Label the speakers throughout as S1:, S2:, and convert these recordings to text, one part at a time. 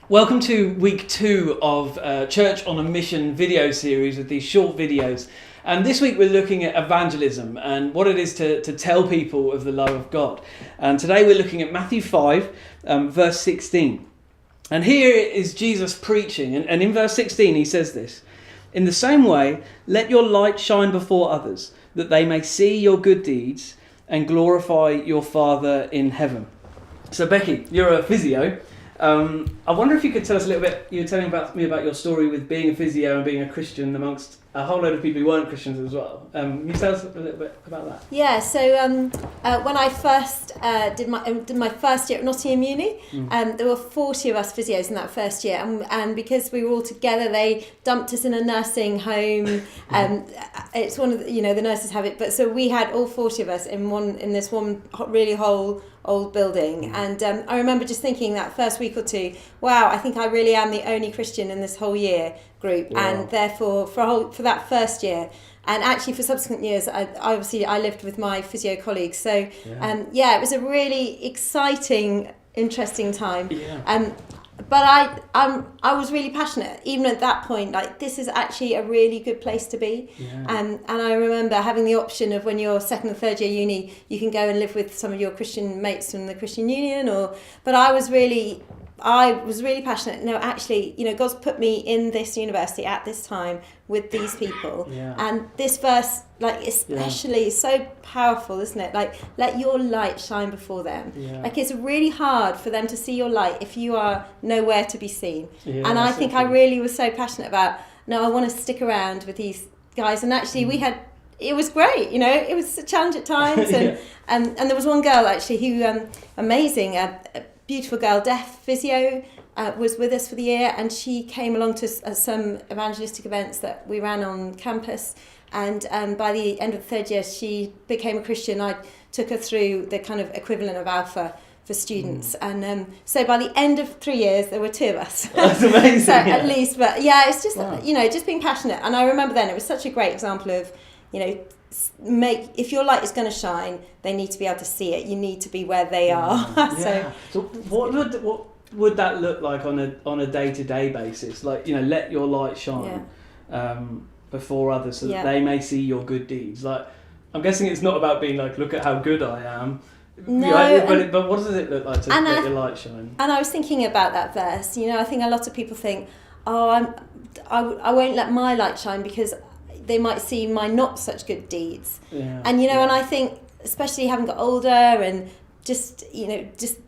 S1: Welcome to week 2 of Church on a Mission video series with these short videos. And this week we're looking at evangelism and what it is to tell people of the love of God. And today we're looking at Matthew 5, verse 16. And here is Jesus preaching. And in verse 16 he says this: "In the same way, let your light shine before others, that they may see your good deeds and glorify your Father in heaven." So Becky, you're a physio. I wonder if you could tell us a little bit. You were telling me about your story with being a physio and being a Christian amongst a whole load of people who weren't Christians as well. Can you tell us a little bit about that?
S2: Yeah, so when I first did my first year at Nottingham Uni, there were 40 of us physios in that first year, and because we were all together, they dumped us in a nursing home. It's one of the, the nurses have it, but so we had all 40 of us in this one really whole old building, and I remember just thinking that first week or two, wow, I think I really am the only Christian in this whole year group. Wow. And therefore for that first year, and actually for subsequent years, I lived with my physio colleagues, so it was a really exciting, interesting time. But I was really passionate, even at that point, like this is actually a really good place to be. And I remember having the option of, when you're second and third year uni, you can go and live with some of your Christian mates from the Christian Union, but I was really passionate. No, actually, God's put me in this university at this time with these people. And this verse, especially, is so powerful, isn't it? Like, let your light shine before them. Like, it's really hard for them to see your light if you are nowhere to be seen. And I think I really was so passionate about, no, I want to stick around with these guys. And actually, it was great, it was a challenge at times. And there was one girl, actually, who, amazing, a beautiful girl, deaf physio, was with us for the year, and she came along to some evangelistic events that we ran on campus, and by the end of the third year she became a Christian. I took her through the kind of equivalent of Alpha for students, and so by the end of 3 years there were 2 of us.
S1: That's amazing.
S2: So at least, but it's just just being passionate. And I remember then it was such a great example of, if your light is going to shine, they need to be able to see it. You need to be where they are.
S1: So what would that look like on a day-to-day basis? Like, let your light shine before others, so that they may see your good deeds. Like, I'm guessing it's not about being like, look at how good I am.
S2: No,
S1: but what does it look like to let your light shine? And
S2: I was thinking about that verse. I think a lot of people think, I won't let my light shine because they might see my not such good deeds. And and I think, especially having got older and just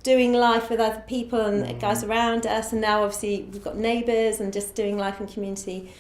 S2: doing life with other people and guys around us, and now obviously we've got neighbours and just doing life in community,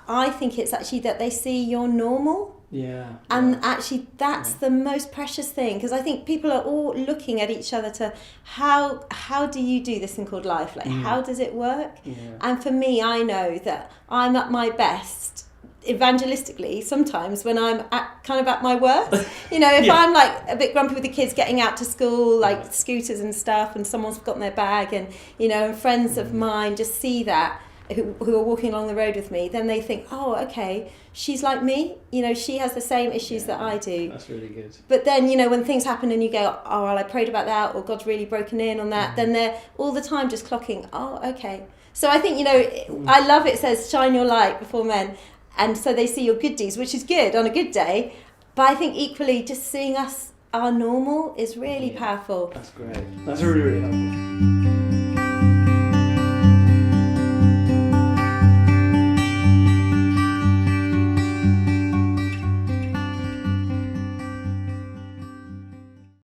S2: I think it's actually that they see you're normal. And actually that's the most precious thing, because I think people are all looking at each other to how do you do this thing called life? Like, how does it work? And for me, I know that I'm at my best evangelistically sometimes when I'm at my worst. If I'm like a bit grumpy with the kids getting out to school, like scooters and stuff, and someone's forgotten their bag, and and friends of mine just see that, who are walking along the road with me, then they think, oh, okay, she's like me, she has the same issues that I do.
S1: That's really good.
S2: But then, when things happen and you go, oh, well, I prayed about that, or God's really broken in on that, then they're all the time just clocking, oh, okay. So I think, I love it says, shine your light before men, and so they see your good deeds, which is good on a good day. But I think equally, just seeing us, our normal, is really powerful.
S1: That's great. That's really, really helpful.